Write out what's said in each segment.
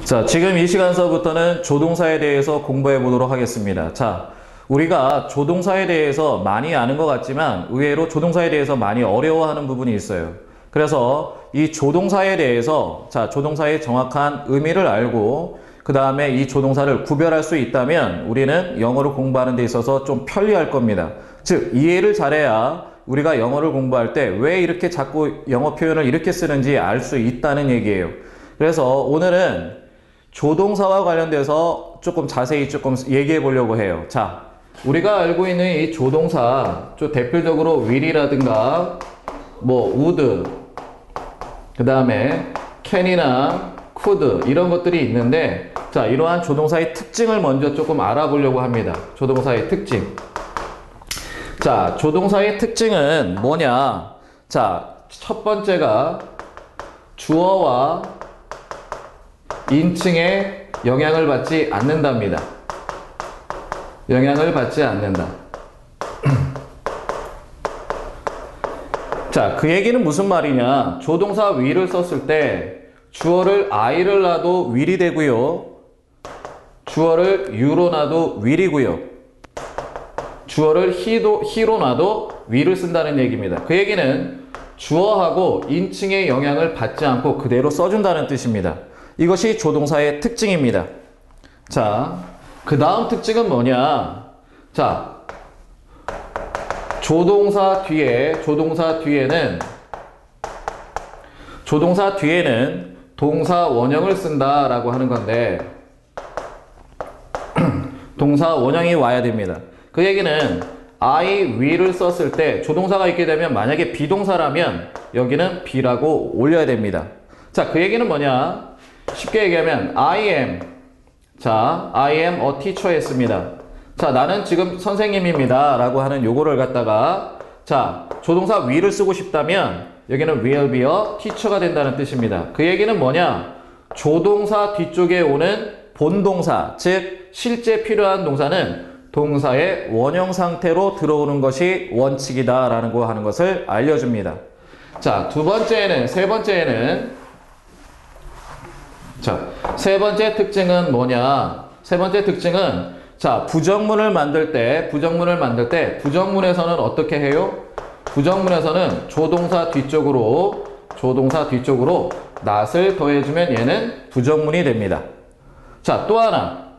자, 지금 이 시간서부터는 조동사에 대해서 공부해 보도록 하겠습니다. 자, 우리가 조동사에 대해서 많이 아는 것 같지만 의외로 조동사에 대해서 많이 어려워하는 부분이 있어요. 그래서 이 조동사에 대해서 조동사의 정확한 의미를 알고 그 다음에 이 조동사를 구별할 수 있다면 우리는 영어를 공부하는 데 있어서 좀 편리할 겁니다. 즉, 이해를 잘해야 우리가 영어를 공부할 때 왜 이렇게 자꾸 영어 표현을 이렇게 쓰는지 알 수 있다는 얘기예요. 그래서 오늘은 조동사와 관련돼서 조금 자세히 얘기해 보려고 해요. 자, 우리가 알고 있는 이 조동사, 대표적으로 will이라든가 would, 그 다음에 can이나 could 이런 것들이 있는데, 자, 이러한 조동사의 특징을 먼저 조금 알아보려고 합니다. 조동사의 특징. 자, 조동사의 특징은 뭐냐? 자, 첫 번째가 주어와 인칭에 영향을 받지 않는답니다. 영향을 받지 않는다. 자, 그 얘기는 무슨 말이냐? 조동사 will을 썼을 때 주어를 I를 놔도 will이 되고요. 주어를 you로 놔도 will이고요. 주어를 he로 놔도 will을 쓴다는 얘기입니다. 그 얘기는 주어하고 인칭의 영향을 받지 않고 그대로 써준다는 뜻입니다. 이것이 조동사의 특징입니다. 자, 그 다음 특징은 뭐냐? 자, 조동사 뒤에는 동사 원형을 쓴다라고 하는 건데, 동사 원형이 와야 됩니다. 그 얘기는 I will을 썼을 때 조동사가 있게 되면 만약에 비동사라면 여기는 be라고 올려야 됩니다. 자, 그 얘기는 뭐냐? 쉽게 얘기하면 I am a teacher 했습니다. 자, 나는 지금 선생님입니다 라고 하는 요거를 갖다가 조동사 will을 쓰고 싶다면 여기는 will be a teacher가 된다는 뜻입니다. 그 얘기는 뭐냐? 조동사 뒤쪽에 오는 본동사, 즉 실제 필요한 동사는 동사의 원형 상태로 들어오는 것이 원칙이다 라는 거 하는 것을 알려줍니다. 자, 세 번째 특징은 뭐냐? 세 번째 특징은 부정문을 만들 때 부정문에서는 어떻게 해요? 부정문에서는 조동사 뒤쪽으로 not을 더해주면 얘는 부정문이 됩니다. 자, 또 하나.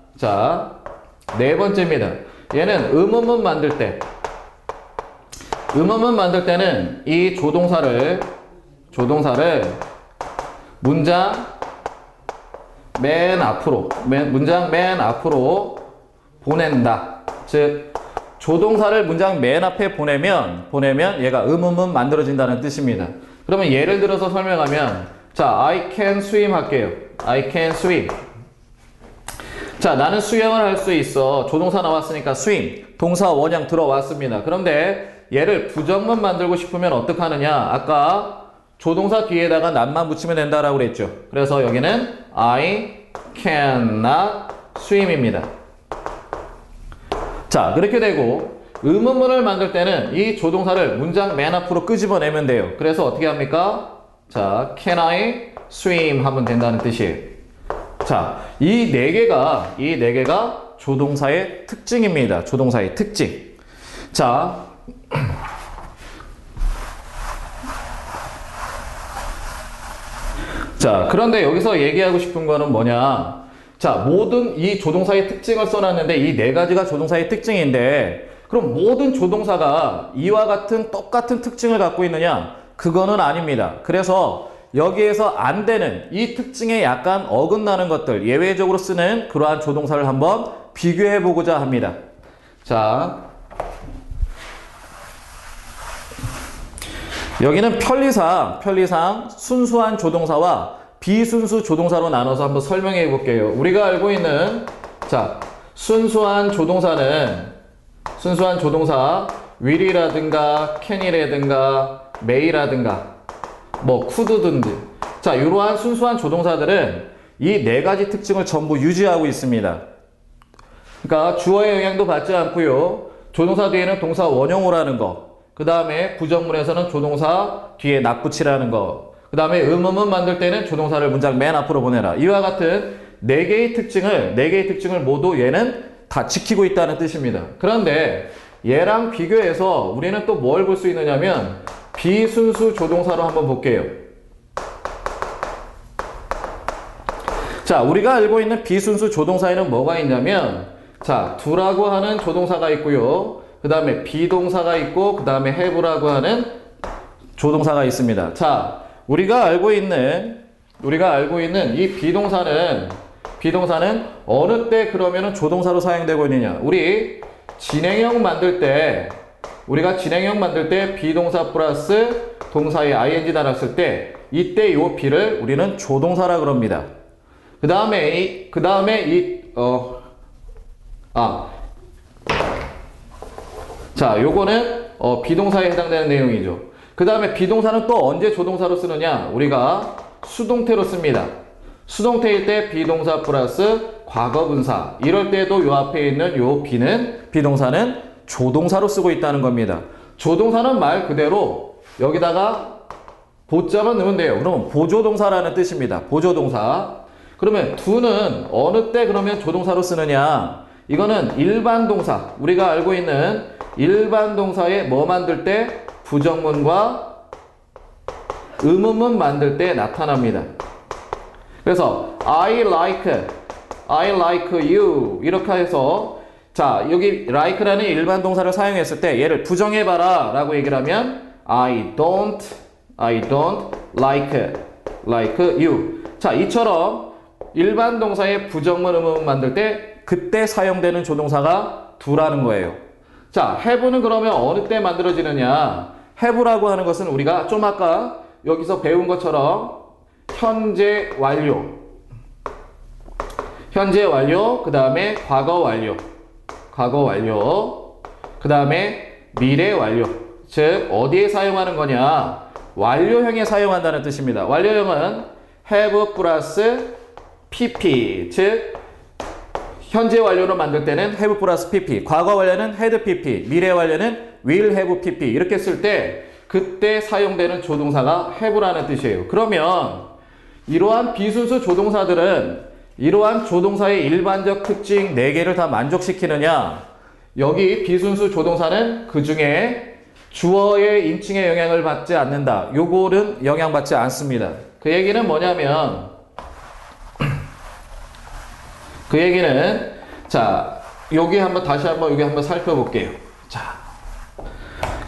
네 번째입니다. 얘는 의문문 만들 때는 이 조동사를 문장 맨 앞으로 보낸다. 즉, 조동사를 문장 맨 앞에 보내면 얘가 의문문 만들어진다는 뜻입니다. 그러면 예를 들어서 설명하면, I can swim 할게요. I can swim. 자, 나는 수영을 할 수 있어. 조동사 나왔으니까 swim. 동사 원형 들어왔습니다. 그런데 얘를 부정문 만들고 싶으면 어떡하느냐? 아까 조동사 뒤에다가 not만 붙이면 된다라고 그랬죠. 그래서 여기는 I cannot swim입니다. 자, 그렇게 되고 의문문을 만들 때는 이 조동사를 문장 맨 앞으로 끄집어내면 돼요. 그래서 어떻게 합니까? can I swim 하면 된다는 뜻이에요. 자, 이 네 개가 조동사의 특징입니다. 조동사의 특징. 자, 그런데 여기서 얘기하고 싶은 거는 뭐냐? 모든 이 조동사의 특징을 써놨는데 이 네 가지가 조동사의 특징인데, 그럼 모든 조동사가 이와 같은 똑같은 특징을 갖고 있느냐? 그거는 아닙니다. 그래서 여기에서 안 되는 이 특징에 약간 어긋나는 것들, 예외적으로 쓰는 그러한 조동사를 한번 비교해 보고자 합니다. 자, 여기는 편리상 순수한 조동사와 비순수 조동사로 나눠서 한번 설명해 볼게요. 우리가 알고 있는 순수한 조동사 will이라든가 can이라든가 may라든가 could든지 이러한 순수한 조동사들은 이 네 가지 특징을 전부 유지하고 있습니다. 그러니까 주어의 영향도 받지 않고요. 조동사 뒤에는 동사 원형 오라는 거, 그 다음에 부정문에서는 조동사 뒤에 not 붙이라는 거, 그 다음에 의문문 만들 때는 조동사를 문장 맨 앞으로 보내라. 이와 같은 네 개의 특징을 모두 얘는 다 지키고 있다는 뜻입니다. 그런데 얘랑 비교해서 우리는 또 뭘 볼 수 있느냐면 비순수 조동사로 한번 볼게요. 자, 우리가 알고 있는 비순수 조동사에는 뭐가 있냐면, 자, do라고 하는 조동사가 있고요. 그 다음에 비동사가 있고, 그 다음에 have라고 하는 조동사가 있습니다. 자, 우리가 알고 있는 이 비동사는 어느 때 그러면은 조동사로 사용되고 있느냐? 우리가 진행형 만들 때 비동사 플러스 동사에 ing 달았을 때 이때 요 비를 우리는 조동사라 그럽니다. 그 다음에 자, 요거는 비동사에 해당되는 내용이죠. 그 다음에 비동사는 또 언제 조동사로 쓰느냐? 우리가 수동태로 씁니다. 수동태일 때 비동사 플러스 과거분사. 이럴 때도 요 앞에 있는 요 비동사는 조동사로 쓰고 있다는 겁니다. 조동사는 말 그대로 여기다가 보자만 넣으면 돼요. 그러면 보조동사라는 뜻입니다. 보조동사. 그러면 do는 어느 때 그러면 조동사로 쓰느냐? 이거는 일반 동사. 우리가 알고 있는 일반 동사에 뭐 만들 때? 부정문과 의문문 만들 때 나타납니다. 그래서 I like you 이렇게 해서 자, 여기 like라는 일반 동사를 사용했을 때 얘를 부정해봐라 라고 얘기를 하면 I don't like you. 자, 이처럼 일반 동사의 부정문 의문문 만들 때 그때 사용되는 조동사가 do라는 거예요. 자, have는 그러면 어느 때 만들어지느냐? have라고 하는 것은 우리가 좀 아까 여기서 배운 것처럼 현재 완료, 그 다음에 과거 완료, 그 다음에 미래 완료. 즉 어디에 사용하는 거냐? 완료형에 사용한다는 뜻입니다. 완료형은 have 플러스 pp, 즉 현재 완료로 만들 때는 have 플러스 pp, 과거 완료는 had pp, 미래 완료는 will have pp 이렇게 쓸 때 그때 사용되는 조동사가 have라는 뜻이에요. 그러면 이러한 비순수 조동사들은 이러한 조동사의 일반적 특징 4개를 다 만족시키느냐? 여기 비순수 조동사는 그 중에 주어의 인칭의 영향을 받지 않는다. 요거는 영향받지 않습니다. 그 얘기는 뭐냐면 자, 여기 한번 살펴볼게요. 자,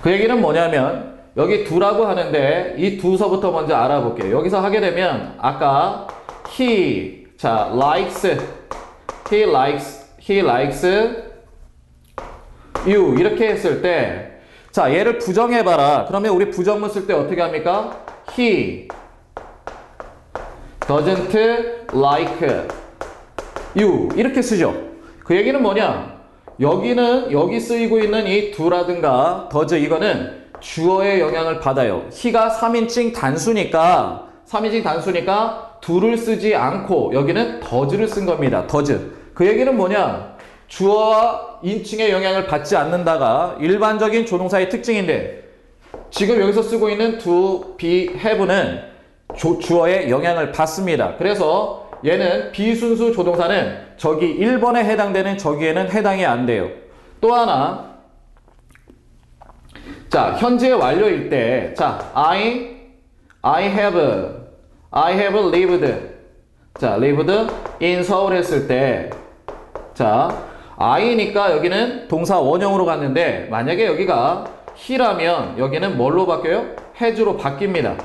그 얘기는 뭐냐면 여기 do라고 하는데 이 do서부터 먼저 알아볼게요. 여기서 하게 되면 아까 he likes you 이렇게 했을 때 자, 얘를 부정해봐라. 그러면 우리 부정문 쓸 때 어떻게 합니까? he doesn't like you 이렇게 쓰죠. 그 얘기는 뭐냐? 여기 쓰이고 있는 이 do라든가 does 이거는 주어의 영향을 받아요. he가 3인칭 단수니까 do를 쓰지 않고 여기는 does를 쓴 겁니다. does. 그 얘기는 뭐냐? 주어와 인칭의 영향을 받지 않는다가 일반적인 조동사의 특징인데 지금 여기서 쓰고 있는 do, be, have는 주어의 영향을 받습니다. 그래서 얘는 비순수 조동사는 저기 1번에 해당되는 저기에는 해당이 안 돼요. 또 하나, 자, 현재 완료일 때, 자, I have lived, 자, lived in 서울 했을 때, 자, I니까 여기는 동사 원형으로 갔는데 만약에 여기가 he라면 여기는 뭘로 바뀌어요? has로 바뀝니다.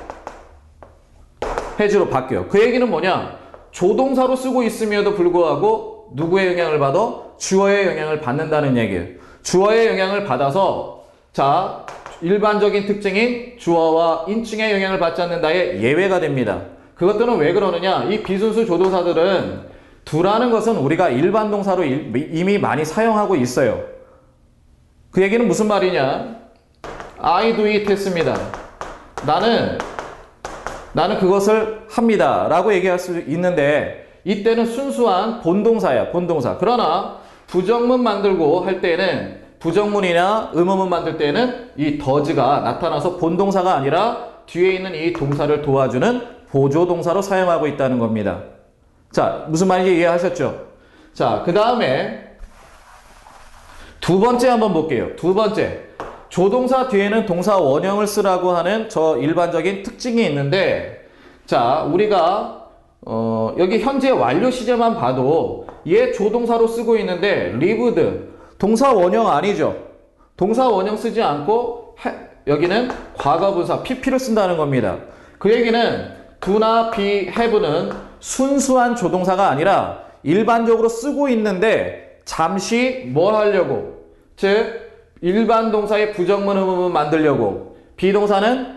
has로 바뀌어요. 그 얘기는 뭐냐? 조동사로 쓰고 있음에도 불구하고 누구의 영향을 받아? 주어의 영향을 받는다는 얘기예요. 주어의 영향을 받아서 자, 일반적인 특징인 주어와 인칭의 영향을 받지 않는다의 예외가 됩니다. 그것들은 왜 그러느냐? 이 비순수 조동사들은 do라는 것은 우리가 일반 동사로 이미 많이 사용하고 있어요. 그 얘기는 무슨 말이냐? I do it 했습니다. 나는 그것을 합니다 라고 얘기할 수 있는데 이때는 순수한 본동사야, 본동사. 그러나 부정문 만들고 할 때는 부정문이나 의문문 만들 때는 이 does가 나타나서 본동사가 아니라 뒤에 있는 이 동사를 도와주는 보조동사로 사용하고 있다는 겁니다. 자, 무슨 말인지 이해하셨죠? 자, 그 다음에 두 번째 한번 볼게요. 두 번째. 조동사 뒤에는 동사 원형을 쓰라고 하는 저 일반적인 특징이 있는데, 자, 우리가 여기 현재 완료 시제만 봐도 얘 조동사로 쓰고 있는데 lived 동사 원형 아니죠. 동사 원형 쓰지 않고 여기는 과거분사 pp를 쓴다는 겁니다. 그 얘기는 do나 be, have는 순수한 조동사가 아니라 일반적으로 쓰고 있는데 잠시 뭘 하려고, 즉 일반 동사의 부정문 의문문 만들려고, 비동사는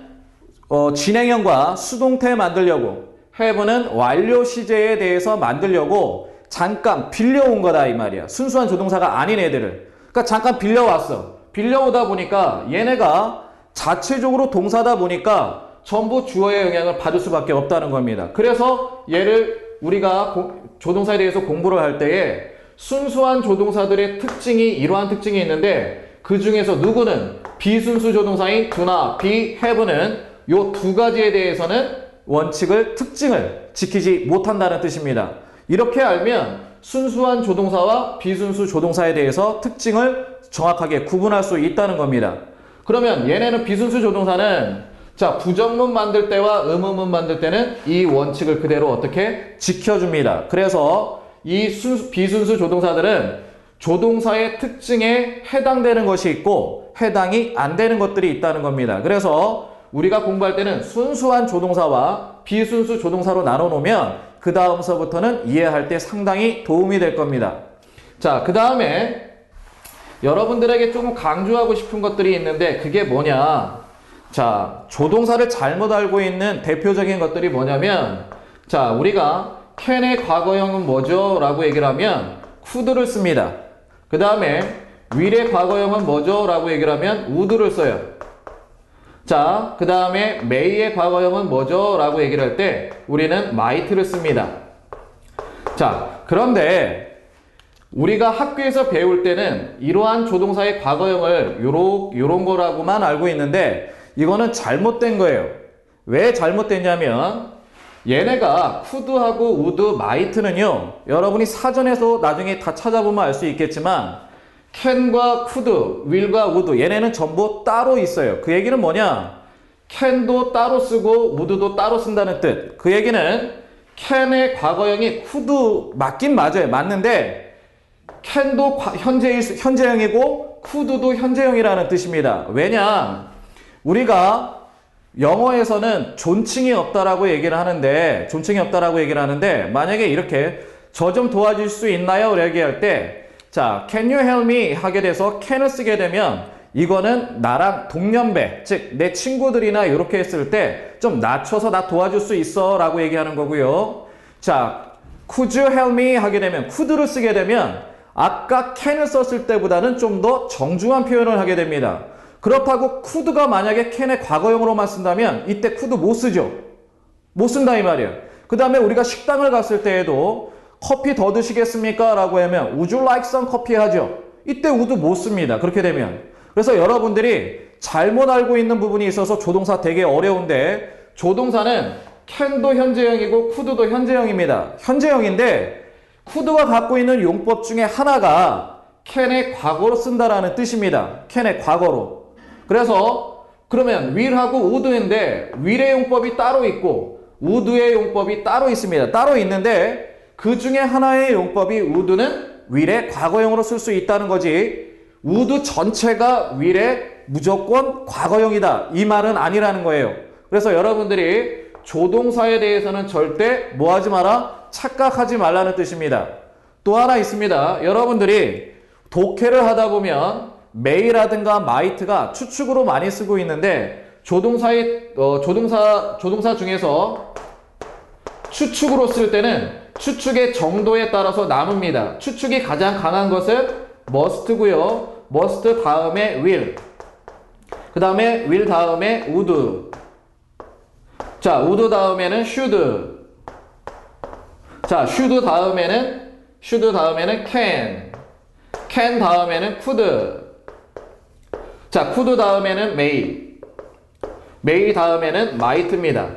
진행형과 수동태 만들려고, have는 완료 시제에 대해서 만들려고 잠깐 빌려온 거다 이 말이야. 순수한 조동사가 아닌 애들을. 그러니까 잠깐 빌려왔어. 빌려오다 보니까 얘네가 자체적으로 동사다 보니까 전부 주어의 영향을 받을 수밖에 없다는 겁니다. 그래서 얘를 우리가 조동사에 대해서 공부를 할 때에 순수한 조동사들의 특징이 이러한 특징이 있는데, 그 중에서 누구는 비순수 조동사인 do나 be, have는 요 두 가지에 대해서는 원칙을, 특징을 지키지 못한다는 뜻입니다. 이렇게 알면 순수한 조동사와 비순수 조동사에 대해서 특징을 정확하게 구분할 수 있다는 겁니다. 그러면 얘네는 비순수 조동사는 자, 부정문 만들 때와 의문문 만들 때는 이 원칙을 그대로 어떻게 지켜줍니다. 그래서 이 비순수 조동사들은 조동사의 특징에 해당되는 것이 있고 해당이 안 되는 것들이 있다는 겁니다. 그래서 우리가 공부할 때는 순수한 조동사와 비순수 조동사로 나눠 놓으면 그 다음서부터는 이해할 때 상당히 도움이 될 겁니다. 자, 그 다음에 여러분들에게 조금 강조하고 싶은 것들이 있는데 그게 뭐냐. 자, 조동사를 잘못 알고 있는 대표적인 것들이 뭐냐면, 자, 우리가 can의 과거형은 뭐죠? 라고 얘기를 하면 could를 씁니다. 그 다음에 will의 과거형은 뭐죠? 라고 얘기를 하면 would를 써요. 자, 그 다음에 may의 과거형은 뭐죠? 라고 얘기를 할 때 우리는 might를 씁니다. 자, 그런데 우리가 학교에서 배울 때는 이러한 조동사의 과거형을 요런 거라고만 알고 있는데 이거는 잘못된 거예요. 왜 잘못됐냐면 얘네가 could하고 would, might는요, 여러분이 사전에서 나중에 다 찾아보면 알 수 있겠지만 can과 could, will과 would 얘네는 전부 따로 있어요. 그 얘기는 뭐냐? can도 따로 쓰고 would도 따로 쓴다는 뜻. 그 얘기는 can의 과거형이 could 맞긴 맞아요. 맞는데 can도 현재형이고 could도 현재형이라는 뜻입니다. 왜냐? 우리가 영어에서는 존칭이 없다라고 얘기를 하는데, 만약에 이렇게 저 좀 도와줄 수 있나요? 얘기할 때, 자, can you help me? 하게 돼서 can을 쓰게 되면 이거는 나랑 동년배, 즉 내 친구들이나 이렇게 했을 때 좀 낮춰서 나 도와줄 수 있어 라고 얘기하는 거고요. 자, could you help me? 하게 되면 could를 쓰게 되면 아까 can을 썼을 때보다는 좀 더 정중한 표현을 하게 됩니다. 그렇다고 could가 만약에 can의 과거형으로만 쓴다면 이때 could 못 쓰죠. 못 쓴다 이 말이에요. 그 다음에 우리가 식당을 갔을 때에도 커피 더 드시겠습니까? 라고 하면 would you like some coffee 하죠. 이때 would 못 씁니다. 그렇게 되면. 그래서 여러분들이 잘못 알고 있는 부분이 있어서 조동사 되게 어려운데, 조동사는 can도 현재형이고 could도 현재형입니다. 현재형인데 could가 갖고 있는 용법 중에 하나가 can의 과거로 쓴다라는 뜻입니다. can의 과거로. 그래서 그러면 will하고 would인데 will의 용법이 따로 있고 would의 용법이 따로 있습니다. 따로 있는데 그 중에 하나의 용법이 would는 will의 과거형으로 쓸 수 있다는 거지, would 전체가 will의 무조건 과거형이다 이 말은 아니라는 거예요. 그래서 여러분들이 조동사에 대해서는 절대 뭐 하지 마라? 착각하지 말라는 뜻입니다. 또 하나 있습니다. 여러분들이 독해를 하다 보면 may라든가 might가 추측으로 많이 쓰고 있는데 조동사 중에서 추측으로 쓸 때는 추측의 정도에 따라서 나눕니다. 추측이 가장 강한 것은 must고요. must 다음에 will. 그 다음에 will 다음에 would. 자, would 다음에는 should. 자, should 다음에는 can. can 다음에는 could. 자, could 다음에는 may 다음에는 might입니다.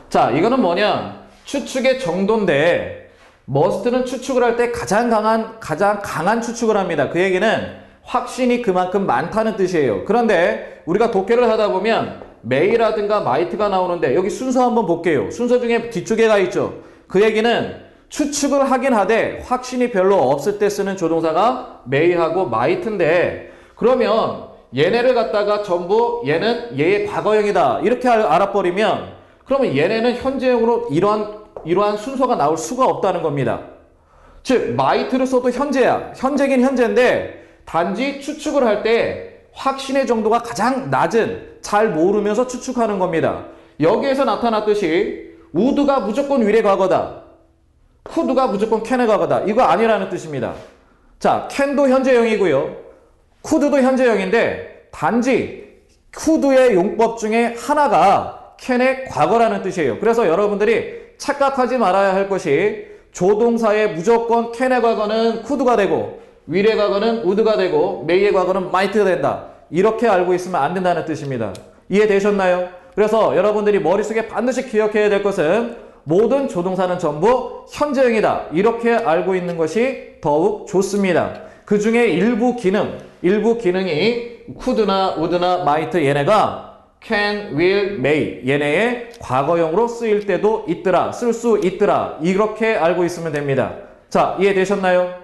자, 이거는 뭐냐? 추측의 정도인데 must는 추측을 할 때 가장 강한 추측을 합니다. 그 얘기는 확신이 그만큼 많다는 뜻이에요. 그런데 우리가 독해를 하다 보면 may라든가 might가 나오는데 여기 순서 한번 볼게요. 순서 중에 뒤쪽에 가 있죠. 그 얘기는 추측을 하긴 하되 확신이 별로 없을 때 쓰는 조동사가 may하고 might인데, 그러면 얘네를 갖다가 전부 얘는 얘의 과거형이다 이렇게 알아버리면 그러면 얘네는 현재형으로 이러한 순서가 나올 수가 없다는 겁니다. 즉 might를 써도 현재야. 현재긴 현재인데 단지 추측을 할 때 확신의 정도가 가장 낮은, 잘 모르면서 추측하는 겁니다. 여기에서 나타났듯이 would가 무조건 will의 과거다, could가 무조건 can의 과거다, 이거 아니라는 뜻입니다. 자, can도 현재형이고요, could도 현재형인데 단지 could의 용법 중에 하나가 can의 과거라는 뜻이에요. 그래서 여러분들이 착각하지 말아야 할 것이 조동사의 무조건 can의 과거는 could가 되고 will의 과거는 would가 되고 may의 과거는 might가 된다, 이렇게 알고 있으면 안 된다는 뜻입니다. 이해되셨나요? 그래서 여러분들이 머릿속에 반드시 기억해야 될 것은 모든 조동사는 전부 현재형이다, 이렇게 알고 있는 것이 더욱 좋습니다. 그 중에 일부 기능이 could나 would나 might 얘네가 can, will, may 얘네의 과거형으로 쓰일 때도 있더라, 쓸 수 있더라, 이렇게 알고 있으면 됩니다. 자, 이해되셨나요?